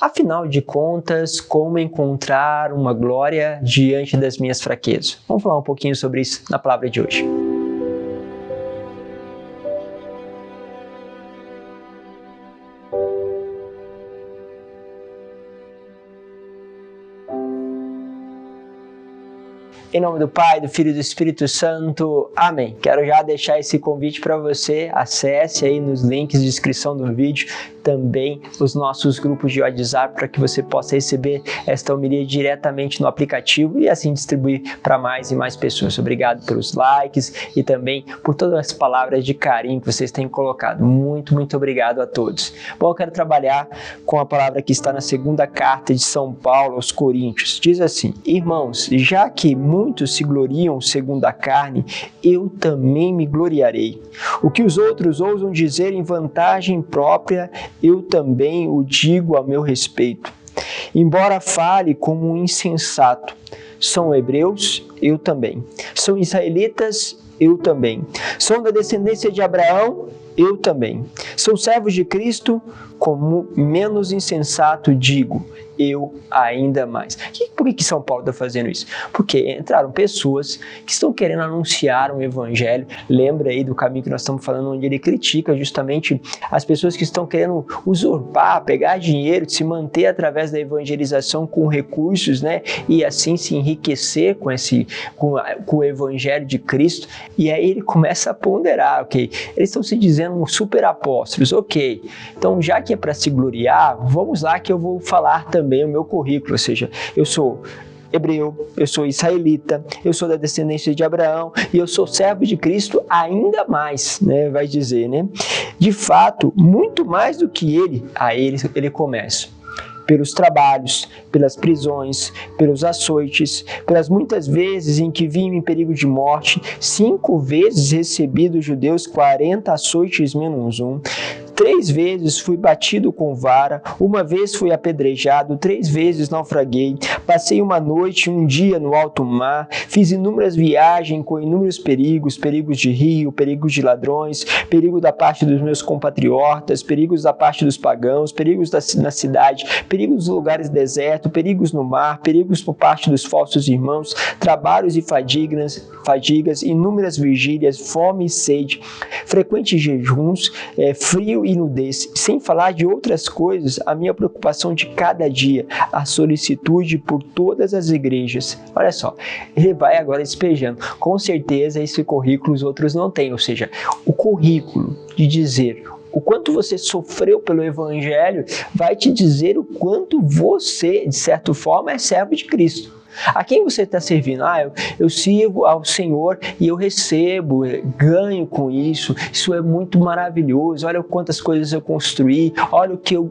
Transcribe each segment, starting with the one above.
Afinal de contas, como encontrar uma glória diante das minhas fraquezas? Vamos falar um pouquinho sobre isso na palavra de hoje. Em nome do Pai, do Filho e do Espírito Santo. Amém. Quero já deixar esse convite para você. Acesse aí nos links de descrição do vídeo também os nossos grupos de WhatsApp para que você possa receber esta homilia diretamente no aplicativo e assim distribuir para mais e mais pessoas. Obrigado pelos likes e também por todas as palavras de carinho que vocês têm colocado. Muito obrigado a todos. Bom, eu quero trabalhar com a palavra que está na segunda carta de São Paulo aos Coríntios. Diz assim: irmãos, já que muitos se gloriam segundo a carne, eu também me gloriarei. O que os outros ousam dizer em vantagem própria, eu também o digo a meu respeito. Embora fale como um insensato, são hebreus, eu também. São israelitas, eu também. São da descendência de Abraão, eu também. São servos de Cristo, como menos insensato digo, eu ainda mais. Por que São Paulo está fazendo isso? Porque entraram pessoas que estão querendo anunciar um evangelho. Lembra aí do caminho que nós estamos falando, onde ele critica justamente as pessoas que estão querendo usurpar, pegar dinheiro, se manter através da evangelização com recursos, né? E assim se enriquecer com o evangelho de Cristo. E aí ele começa a ponderar, ok? Eles estão se dizendo super apóstolos, ok? Então, já que é para se gloriar, vamos lá que eu vou falar também o meu currículo, ou seja, eu sou hebreu, eu sou israelita, eu sou da descendência de Abraão e eu sou servo de Cristo ainda mais, né? Vai dizer, né? De fato, muito mais do que ele, ele começa. Pelos trabalhos, pelas prisões, pelos açoites, pelas muitas vezes em que vim em perigo de morte, 5 vezes recebi dos judeus 40 açoites menos um. 3 vezes fui batido com vara, 1 vez fui apedrejado, 3 vezes naufraguei, passei 1 noite e 1 dia no alto mar, fiz inúmeras viagens com inúmeros perigos, perigos de rio, perigos de ladrões, perigo da parte dos meus compatriotas, perigos da parte dos pagãos, perigos na cidade, perigos nos lugares desertos, perigos no mar, perigos por parte dos falsos irmãos, trabalhos e fadigas, inúmeras vigílias, fome e sede, frequentes jejuns, frio e nudez, sem falar de outras coisas, a minha preocupação de cada dia, a solicitude por todas as igrejas. Olha só, ele vai agora despejando. Com certeza esse currículo os outros não têm, ou seja, o currículo de dizer o quanto você sofreu pelo evangelho vai te dizer o quanto você, de certa forma, é servo de Cristo. A quem você está servindo? Eu sirvo ao Senhor e eu recebo, ganho com isso. Isso é muito maravilhoso. Olha quantas coisas eu construí. Olha o que eu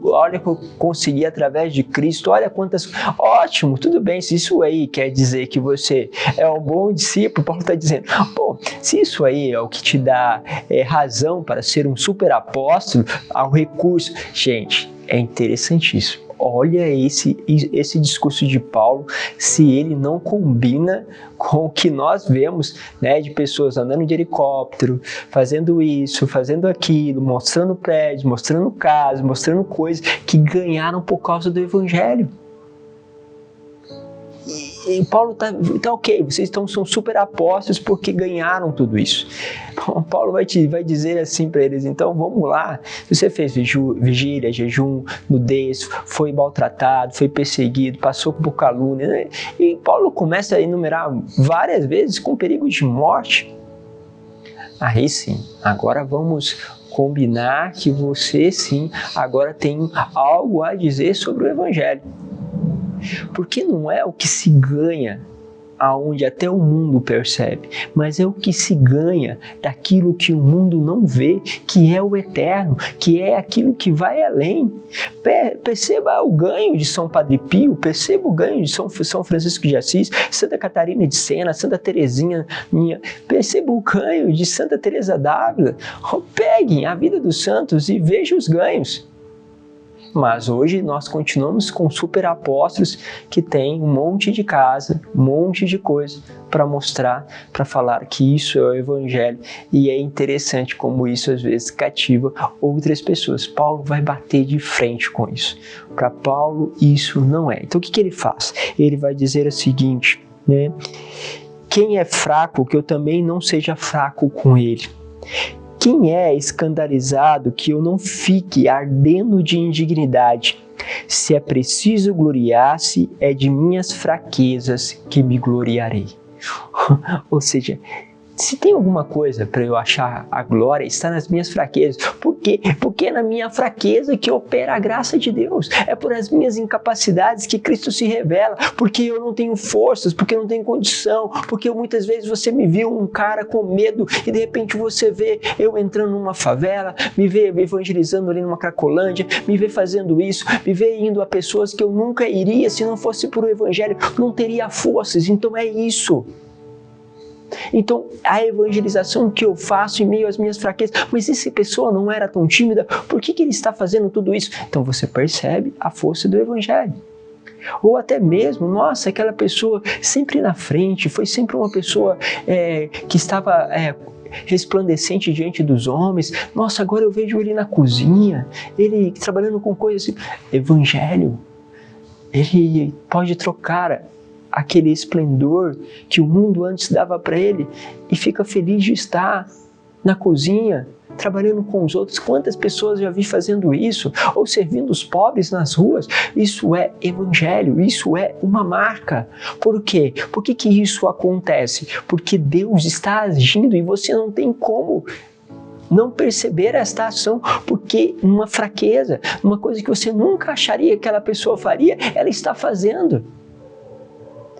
consegui através de Cristo. Olha quantas... Ótimo, tudo bem. Se isso aí quer dizer que você é um bom discípulo, Paulo está dizendo, pô, se isso aí é o que te dá razão para ser um super apóstolo, ao recurso... Gente, é interessantíssimo. Olha esse discurso de Paulo, se ele não combina com o que nós vemos, né, de pessoas andando de helicóptero, fazendo isso, fazendo aquilo, mostrando prédios, mostrando casas, mostrando coisas que ganharam por causa do evangelho. E Paulo tá ok, vocês são super apóstolos porque ganharam tudo isso. Bom, Paulo vai dizer assim para eles, então vamos lá, você fez vigília, jejum, nudez, foi maltratado, foi perseguido, passou por calúnia, né? E Paulo começa a enumerar várias vezes com perigo de morte. Aí sim, agora vamos combinar que você sim, agora tem algo a dizer sobre o evangelho. Porque não é o que se ganha aonde até o mundo percebe, mas é o que se ganha daquilo que o mundo não vê, que é o eterno, que é aquilo que vai além. Perceba o ganho de São Padre Pio, perceba o ganho de São Francisco de Assis, Santa Catarina de Sena, Santa Teresinha, perceba o ganho de Santa Teresa d'Ávila. Peguem a vida dos santos e vejam os ganhos. Mas hoje nós continuamos com super apóstolos que têm um monte de casa, um monte de coisa para mostrar, para falar que isso é o Evangelho. E é interessante como isso às vezes cativa outras pessoas. Paulo vai bater de frente com isso. Para Paulo isso não é. Então o que ele faz? Ele vai dizer o seguinte, né? Quem é fraco, que eu também não seja fraco com ele. Quem é escandalizado, que eu não fique ardendo de indignidade. Se é preciso gloriar-se, é de minhas fraquezas que me gloriarei. Ou seja, se tem alguma coisa para eu achar a glória, está nas minhas fraquezas. Por quê? Porque é na minha fraqueza que opera a graça de Deus. É por as minhas incapacidades que Cristo se revela. Porque eu não tenho forças, porque eu não tenho condição, porque muitas vezes você me viu um cara com medo e de repente você vê eu entrando numa favela, me vê evangelizando ali numa Cracolândia, me vê fazendo isso, me vê indo a pessoas que eu nunca iria se não fosse por o Evangelho, não teria forças. Então é isso. Então, a evangelização que eu faço em meio às minhas fraquezas, mas essa pessoa não era tão tímida, por que ele está fazendo tudo isso? Então você percebe a força do Evangelho. Ou até mesmo, nossa, aquela pessoa sempre na frente, foi sempre uma pessoa que estava resplandecente diante dos homens. Nossa, agora eu vejo ele na cozinha, ele trabalhando com coisas assim. Evangelho, ele pode trocar aquele esplendor que o mundo antes dava para ele e fica feliz de estar na cozinha, trabalhando com os outros. Quantas pessoas já vi fazendo isso? Ou servindo os pobres nas ruas. Isso é Evangelho, isso é uma marca. Por quê? Por que isso acontece? Porque Deus está agindo e você não tem como não perceber esta ação, porque uma fraqueza, uma coisa que você nunca acharia que aquela pessoa faria, ela está fazendo.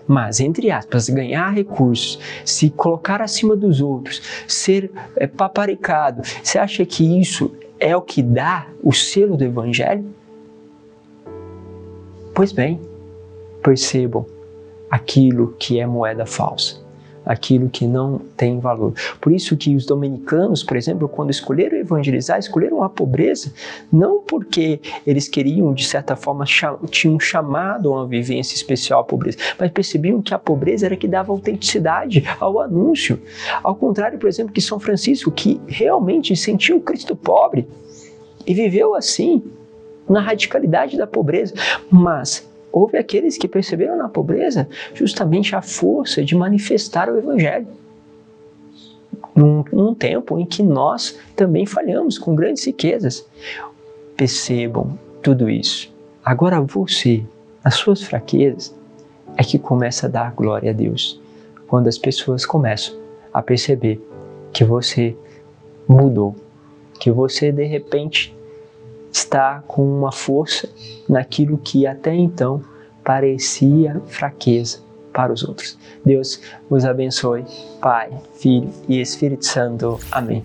Mas, entre aspas, ganhar recursos, se colocar acima dos outros, ser paparicado, você acha que isso é o que dá o selo do Evangelho? Pois bem, percebam aquilo que é moeda falsa, aquilo que não tem valor. Por isso que os dominicanos, por exemplo, quando escolheram evangelizar, escolheram a pobreza, não porque eles queriam, de certa forma, tinham chamado a uma vivência especial à pobreza, mas percebiam que a pobreza era que dava autenticidade ao anúncio. Ao contrário, por exemplo, que São Francisco, que realmente sentiu o Cristo pobre e viveu assim, na radicalidade da pobreza, mas houve aqueles que perceberam na pobreza justamente a força de manifestar o Evangelho. Num tempo em que nós também falhamos com grandes riquezas. Percebam tudo isso. Agora você, nas suas fraquezas, é que começa a dar glória a Deus. Quando as pessoas começam a perceber que você mudou, que você de repente está com uma força naquilo que até então parecia fraqueza para os outros. Deus vos abençoe, Pai, Filho e Espírito Santo. Amém.